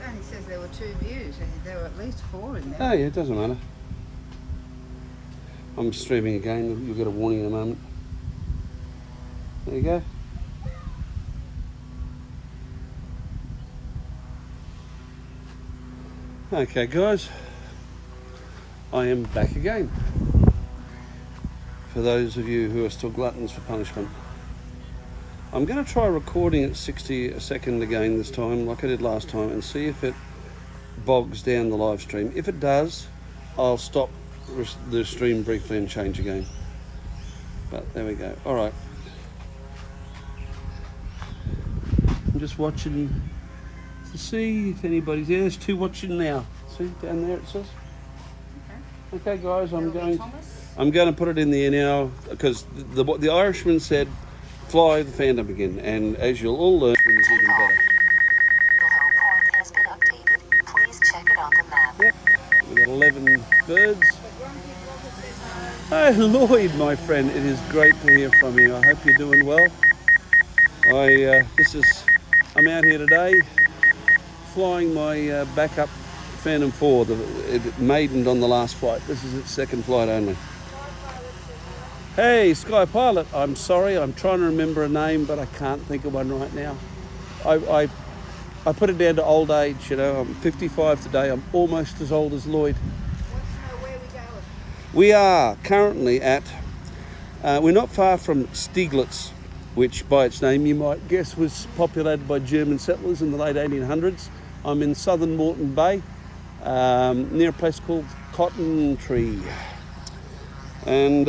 only says there were 2 views, and there were at least 4 in there. Oh yeah, it doesn't matter. I'm streaming again. You'll get a warning in a moment. There you go. Okay guys, I am back again. For those of you who are still gluttons for punishment. I'm going to try recording at 60 a second again this time, like I did last time, and see if it bogs down the live stream. If it does, I'll stop the stream briefly and change again. But there we go. All right. I'm just watching to see if anybody's there. There's 2 watching now. See down there it says. Okay guys, I'm going to put it in the air now because the Irishman said fly the Phantom again, and as you'll all learn, it's even better. The home point has been updated. Please check it on the map. Yep. We've got 11 birds. Hey Lloyd, my friend, it is great to hear from you. I hope you're doing well. I'm out here today flying my backup Phantom 4. It maidened on the last flight. This is its second flight only. Hey Sky Pilot, I'm sorry, I'm trying to remember a name, but I can't think of one right now. I put it down to old age, you know. I'm 55 today. I'm almost as old as Lloyd. Where are we going? We are currently at, we're not far from Stieglitz, which by its name you might guess was populated by German settlers in the late 1800s. I'm in southern Moreton Bay, near a place called Cotton Tree. And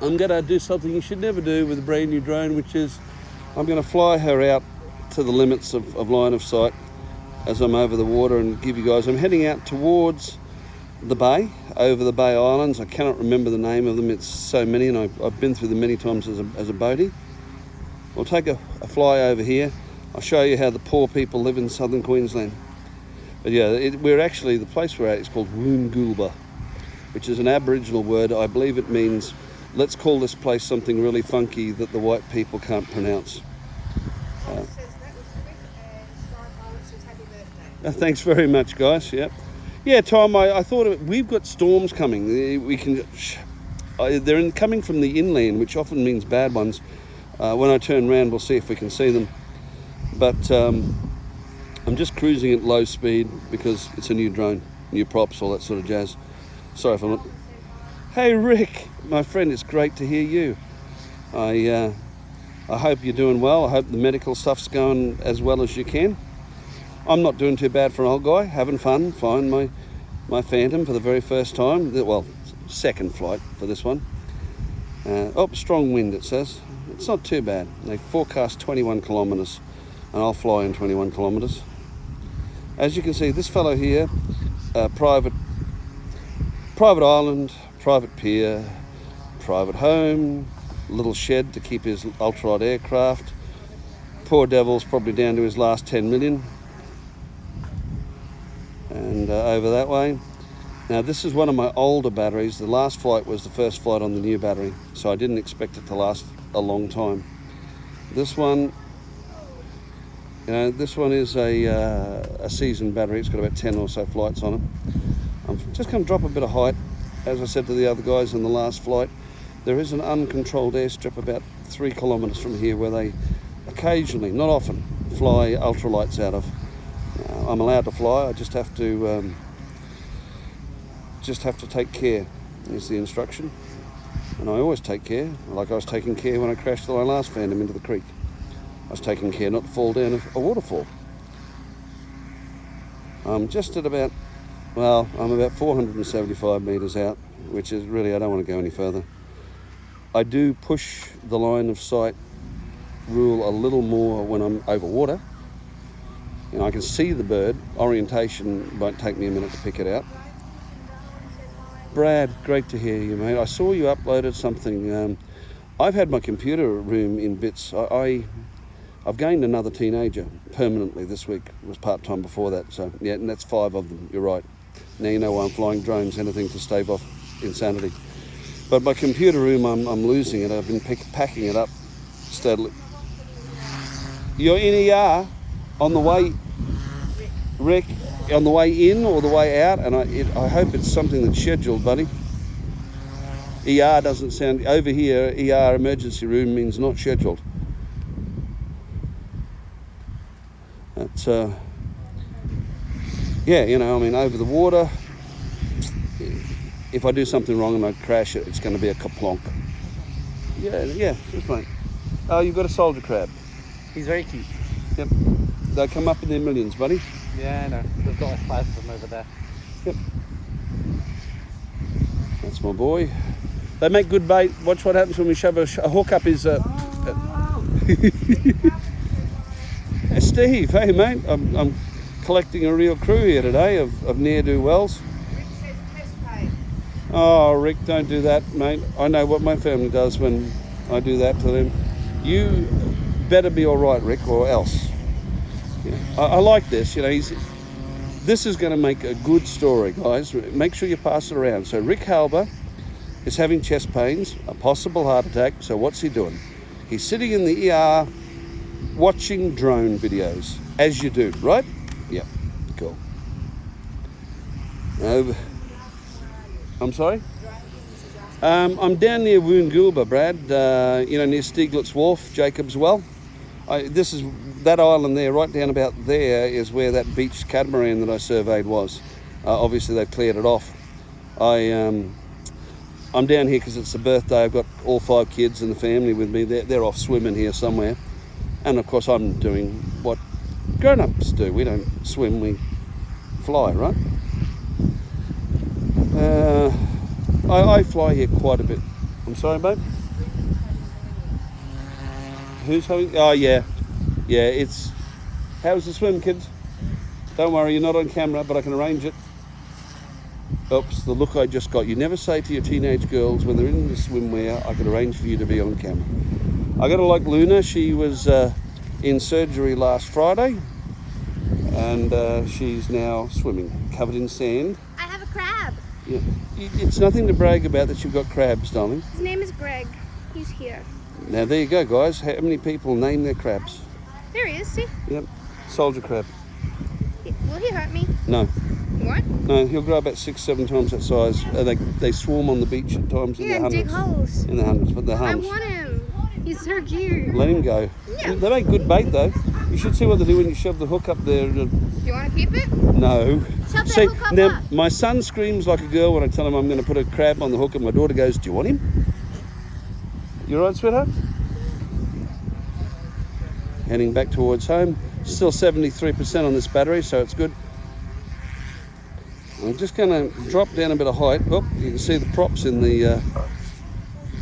I'm going to do something you should never do with a brand new drone, which is I'm going to fly her out to the limits of line of sight as I'm over the water and give you guys, I'm heading out towards the bay, over the Bay Islands. I cannot remember the name of them, it's so many, and I've been through them many times as a boatie. We'll take a fly over here. I'll show you how the poor people live in southern Queensland. But yeah, we're actually, the place we're at is called Woongoolba, which is an Aboriginal word. I believe it means, let's call this place something really funky that the white people can't pronounce. Thanks very much, guys. Yep. Yeah, Tom, I thought we've got storms coming. They're coming from the inland, which often means bad ones. When I turn around, we'll see if we can see them. But I'm just cruising at low speed because it's a new drone, new props, all that sort of jazz. Sorry if I'm not... Hey Rick, my friend, it's great to hear you. I hope you're doing well. I hope the medical stuff's going as well as you can. I'm not doing too bad for an old guy, having fun, flying my Phantom for the very first time. Well, second flight for this one. Strong wind it says. It's not too bad. They forecast 21 kilometres and I'll fly in 21 kilometres. As you can see, this fellow here, private island, private pier, private home, little shed to keep his ultralight aircraft. Poor devil's probably down to his last 10 million. And over that way. Now this is one of my older batteries. The last flight was the first flight on the new battery, so I didn't expect it to last a long time. This one, this one is a seasoned battery. It's got about 10 or so flights on it. I'm just going to drop a bit of height. As I said to the other guys in the last flight, there is an uncontrolled airstrip about 3 kilometres from here where they occasionally, not often, fly ultralights out of. I'm allowed to fly. I just have to take care. Is the instruction, and I always take care. Like I was taking care when I crashed my last Phantom into the creek. I was taking care not to fall down a waterfall. I'm just at about, I'm about 475 metres out, which is really, I don't want to go any further. I do push the line of sight rule a little more when I'm over water. I can see the bird. Orientation won't take me a minute to pick it out. Brad, great to hear you, mate. I saw you uploaded something. I've had my computer room in bits. I've gained another teenager permanently this week. It was part-time before that. So, yeah, and that's 5 of them. You're right. Now you know why I'm flying drones, anything to stave off insanity. But my computer room, I'm losing it. I've been packing it up steadily. You're in ER on the way Rick, on the way in or the way out, and I hope it's something that's scheduled, buddy. ER doesn't sound, over here, ER, emergency room, means not scheduled. That's, yeah, you know, I mean, over the water, if I do something wrong and I crash it, it's going to be a kaplonk. Yeah, just fine. Oh, you've got a soldier crab. He's very cute. Yep. They come up in their millions, buddy. Yeah, I know. We've got like 5 of them over there. Yep. That's my boy. They make good bait. Watch what happens when we shove a hook up his... Steve, hey mate, I'm collecting a real crew here today of ne'er-do-wells. Rick says test pay. Oh, Rick, don't do that, mate. I know what my family does when I do that to them. You better be all right, Rick, or else. Yeah. I like this, you know, this is going to make a good story, guys. Make sure you pass it around. So Rick Halber is having chest pains, a possible heart attack. So what's he doing? He's sitting in the ER watching drone videos, as you do, right? Yep, cool. I'm sorry? I'm down near Woongoolba, Brad, you know, near Stieglitz Wharf, Jacob's Well. That island there, right down about there, is where that beached catamaran that I surveyed was. Obviously, they've cleared it off. I'm down here because it's a birthday. I've got all 5 kids and the family with me. They're off swimming here somewhere. And of course, I'm doing what grown-ups do. We don't swim, we fly, right? I fly here quite a bit. I'm sorry, babe? Who's having? Oh, yeah. Yeah, it's... How's the swim, kids? Don't worry, you're not on camera, but I can arrange it. Oops, the look I just got. You never say to your teenage girls when they're in the swimwear, I can arrange for you to be on camera. I got to like Luna. She was in surgery last Friday, and she's now swimming, covered in sand. I have a crab. Yeah. It's nothing to brag about that you've got crabs, darling. His name is Greg. He's here. Now there you go, guys. How many people name their crabs? There he is, see? Yep. Soldier crab. Will he hurt me? No. He won't? No, he'll grow about 6-7 times that size. They swarm on the beach at times in the Yeah, and hundreds. dig holes. In the hundreds, but they're I harmless. want him. He's so cute. Let him go. Yeah. They make good bait though. You should see what they do when you shove the hook up there. Do you want to keep it? No. Shove See, that hook up now up. my son screams like a girl when I tell him I'm going to put a crab on the hook, and my daughter goes, "Do you want him?" You all right, sweetheart? Heading back towards home. Still 73% on this battery, so it's good. I'm just going to drop down a bit of height. Oh, you can see the props in the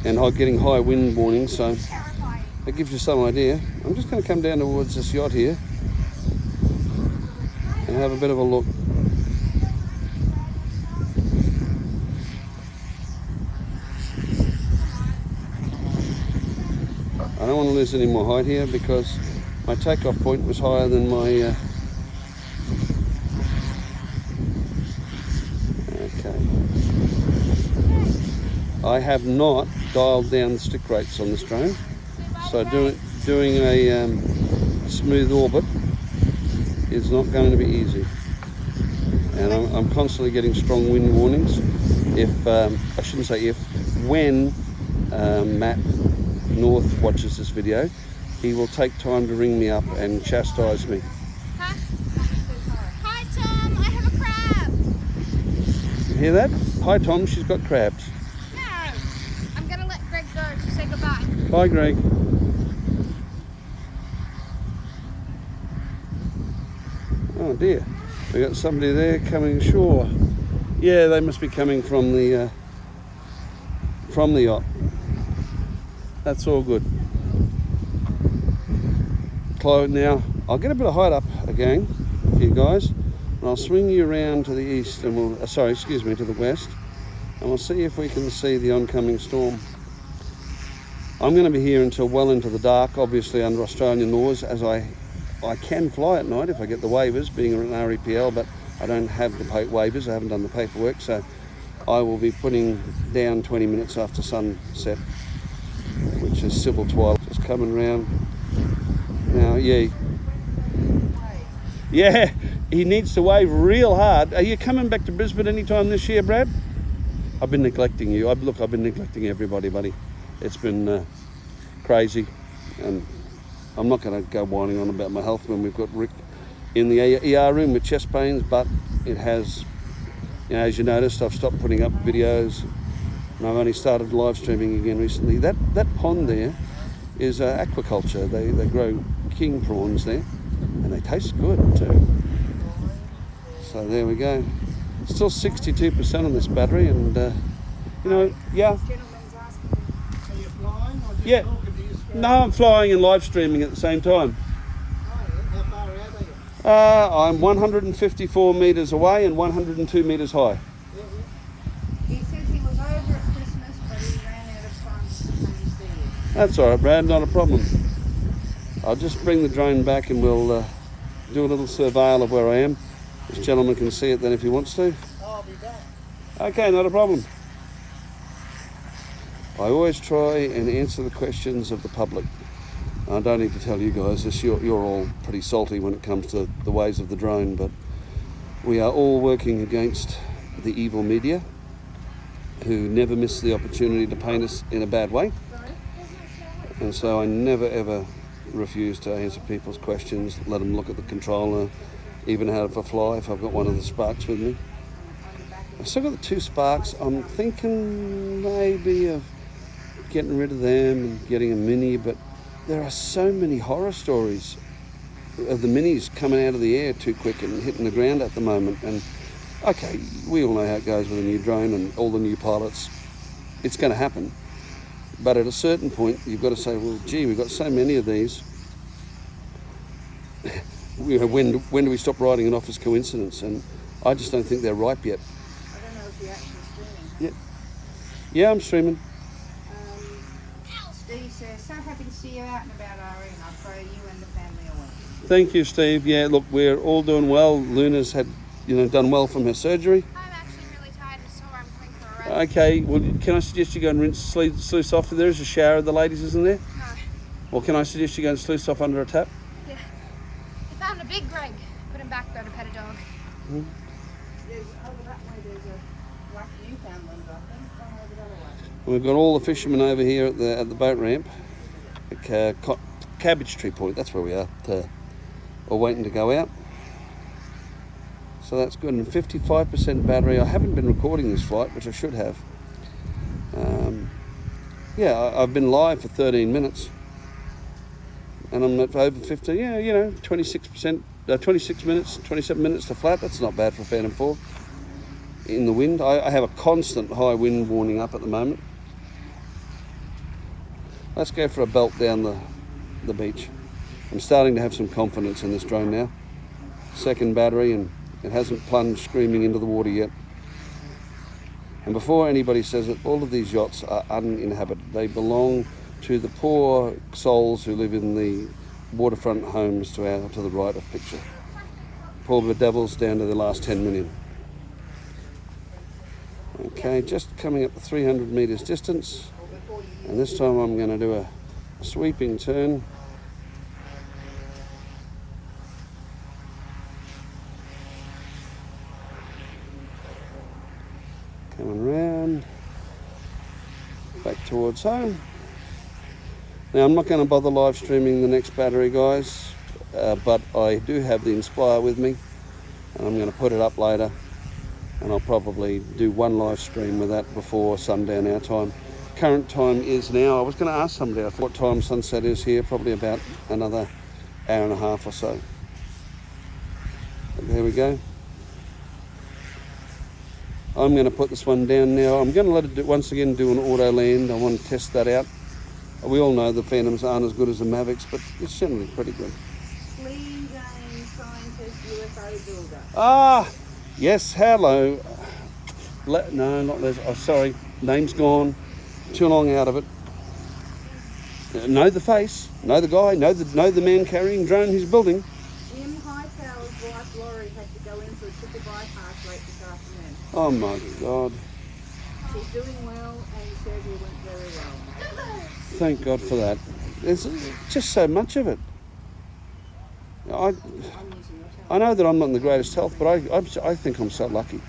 and I'm getting high wind warnings, so that gives you some idea. I'm just going to come down towards this yacht here and have a bit of a look. I don't want to lose any more height here because my takeoff point was higher than my okay. I have not dialed down the stick rates on this drone, so doing a smooth orbit is not going to be easy, and I'm constantly getting strong wind warnings. If I shouldn't say if, when Matt North watches this video, he will take time to ring me up and chastise me. Huh? Hi, Tom. I have a crab. You hear that? Hi, Tom. She's got crabs. No. I'm going to let Greg go to say goodbye. Bye, Greg. Oh dear, we got somebody there coming ashore. Yeah, they must be coming from the yacht. That's all good. Now, I'll get a bit of height up again for you guys, and I'll swing you around to the east, and we'll, to the west, and we'll see if we can see the oncoming storm. I'm going to be here until well into the dark, obviously under Australian laws, as I can fly at night if I get the waivers, being an REPL, but I don't have the waivers, I haven't done the paperwork, so I will be putting down 20 minutes after sunset, which is civil twilight. Just coming round. Now, yeah. Yeah, he needs to wave real hard. Are you coming back to Brisbane anytime this year, Brad? I've been neglecting you. I've been neglecting everybody, buddy. It's been crazy, and I'm not going to go whining on about my health when we've got Rick in the ER room with chest pains, but it has, you know, as you noticed, I've stopped putting up videos, and I've only started live streaming again recently. That pond there is aquaculture. They grow king prawns there, and they taste good too. So there we go. Still 62% on this battery, and you know, yeah. Gentleman's asking, are you flying or just Yeah. talking to your screen? No, I'm flying and live streaming at the same time. Oh, yeah. How far out are you? I'm 154 metres away and 102 metres high. He said he was over at Christmas, but he ran out of funds to come and see you. That's all right, Brad, not a problem. I'll just bring the drone back and we'll do a little surveil of where I am. This gentleman can see it then if he wants to. I'll be back. Okay, not a problem. I always try and answer the questions of the public. I don't need to tell you guys this, you're all pretty salty when it comes to the ways of the drone, but we are all working against the evil media who never miss the opportunity to paint us in a bad way. And so I never ever refuse to answer people's questions, let them look at the controller, even how to fly if I've got one of the Sparks with me. I've still got the 2 Sparks. I'm thinking maybe of getting rid of them and getting a Mini, but there are so many horror stories of the Minis coming out of the air too quick and hitting the ground at the moment. And okay, we all know how it goes with a new drone and all the new pilots. It's going to happen. But at a certain point, you've got to say, well, gee, we've got so many of these. When do we stop writing it off as coincidence? And I just don't think they're ripe yet. I don't know if you're actually streaming. Yeah, I'm streaming. Steve says, so happy to see you out and about, Ari, and I pray you and the family are well. Thank you, Steve. Yeah, look, we're all doing well. Luna's had, done well from her surgery. I'm actually really tired and sore. I'm coming for a rest. Okay, well, can I suggest you go and rinse sluice off? There is a shower of the ladies, isn't there? No. Or can I suggest you go and sluice off under a tap? Yeah. I found a big Greg. Put him back, go to pet a dog. There's, over that way, there's a black Newfoundland, I think, one over that way. And we've got all the fishermen over here at the boat ramp. Cabbage Tree Point, that's where we are. We're waiting to go out. So that's good. And 55% battery. I haven't been recording this flight, which I should have. I've been live for 13 minutes. And I'm at over 50, 26%, 26 minutes, 27 minutes to flat. That's not bad for Phantom 4. In the wind, I have a constant high wind warning up at the moment. Let's go for a belt down the beach. I'm starting to have some confidence in this drone now. Second battery, and it hasn't plunged screaming into the water yet. And before anybody says it, all of these yachts are uninhabited. They belong to the poor souls who live in the waterfront homes to the right of picture. Poor bedevils down to the last 10 million. Okay, just coming up to 300 metres distance, and this time I'm going to do a sweeping turn. Coming round, back towards home. Now I'm not going to bother live streaming the next battery, guys, but I do have the Inspire with me, and I'm going to put it up later. And I'll probably do one live stream with that before sundown our time. Current time is now, I was going to ask somebody what time sunset is here, probably about another hour and a half or so. But there we go. I'm going to put this one down now. I'm going to let it once again do an auto land. I want to test that out. We all know the Phantoms aren't as good as the Mavics, but it's generally pretty good. Clean Jane Scientist UFO Builder. Ah! Yes, hello. No, not Les. Oh, sorry. Name's gone. Too long out of it. Know the face. Know the guy. Know the man carrying drone he's building. Jim Hightower's wife Laurie had to go in for a triple bypass late this afternoon. Oh my God. She's doing well and the surgery went very well. Thank God for that. There's just so much of it. I know that I'm not in the greatest health, but I think I'm so lucky.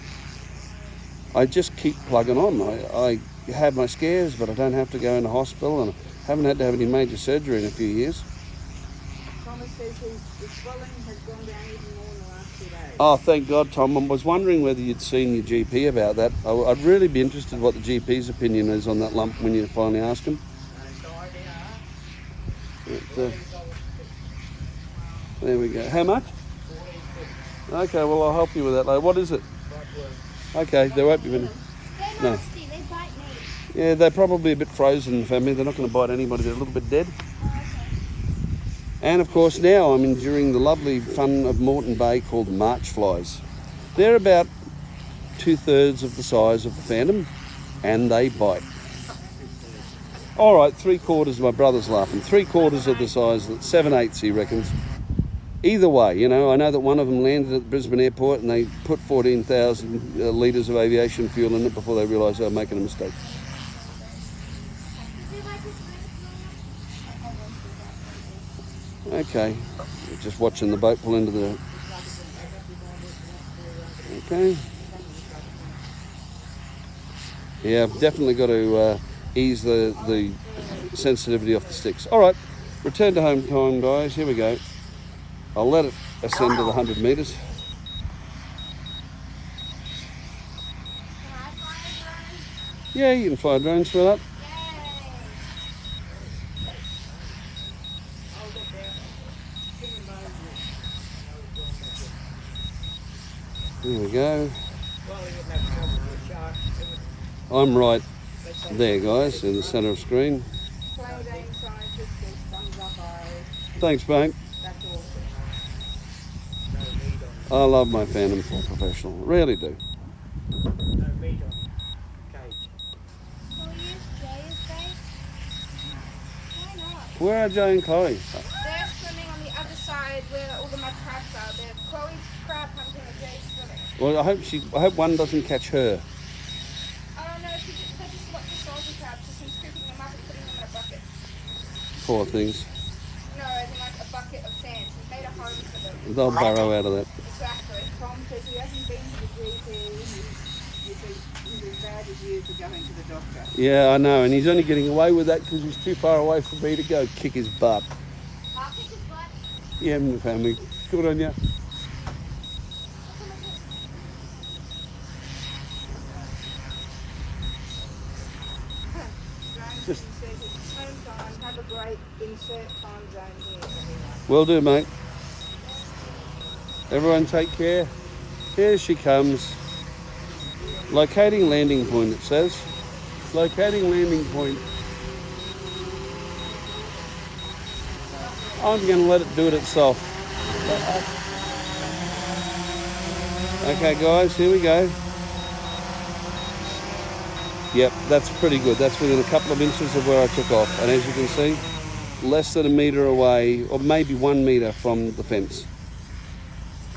I just keep plugging on. I have my scares, but I don't have to go into hospital, and I haven't had to have any major surgery in a few years. Thomas says the swelling has gone down even more in the last 2 days. Oh, thank God, Tom. I was wondering whether you'd seen your GP about that. I'd really be interested what the GP's opinion is on that lump when you finally ask him. There we go. How much? Okay, well, I'll help you with that later. What is it? Okay, there won't be many. They're No. nasty. They bite me. Yeah, they're probably a bit frozen in the family. They're not going to bite anybody. They're a little bit dead. Oh, okay. And of course now I'm enduring the lovely fun of Moreton Bay called March flies. They're about 2/3 of the size of the phantom, and they bite. All right, 3/4, my brother's laughing. 3/4 of the size, 7/8 he reckons. Either way, you know, I know that one of them landed at Brisbane Airport and they put 14,000 litres of aviation fuel in it before they realised they were making a mistake. Do you like this red? Okay, we're just watching the boat pull into the... Okay. Yeah, I've definitely got to ease the sensitivity off the sticks. All right, return to home time, guys. Here we go. I'll let it ascend to the 100 metres. Can I fly a drone? Yeah, you can fly drones through that. There we go. I'm right there, guys, in the centre of screen. Clouding scientist says thumbs up eyes. Thanks, mate. That's awesome. I love my Phantom 4 Professional. Really do. Will you use Jay's bait? Why not? Where are Jay and Chloe? They're swimming on the other side where all the mud crabs are. They're Chloe's crab hunting and Jay's swimming. Well, I hope one doesn't catch her. Oh no, they just watch the salty crabs. Just been scooping them up and putting them in a bucket. Poor things. No, as in like a bucket of sand. She's made a home for them. They'll burrow out of that. Exactly. Tom says he hasn't been to the GP. He's as bad as you for going to the doctor. Yeah, I know, and he's only getting away with that because he's too far away for me to go kick his butt. I'll kick his butt. Yeah, my family. Good on you. James says it's home time. Have a great insert time zone here, everyone. Will do, mate. Everyone take care. Here she comes. Locating landing point, it says. Locating landing point. I'm going to let it do it itself. Okay, guys, here we go. Yep, that's pretty good. That's within a couple of inches of where I took off. And as you can see, less than a metre away, or maybe 1 metre from the fence.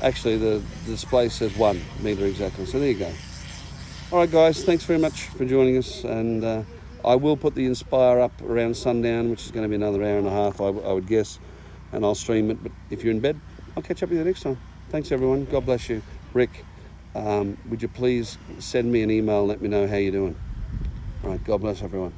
Actually, the display says 1 metre exactly. So there you go. All right, guys, thanks very much for joining us. And I will put the Inspire up around sundown, which is going to be another hour and a half, I would guess. And I'll stream it. But if you're in bed, I'll catch up with you next time. Thanks, everyone. God bless you. Rick, would you please send me an email and let me know how you're doing? All right, God bless everyone.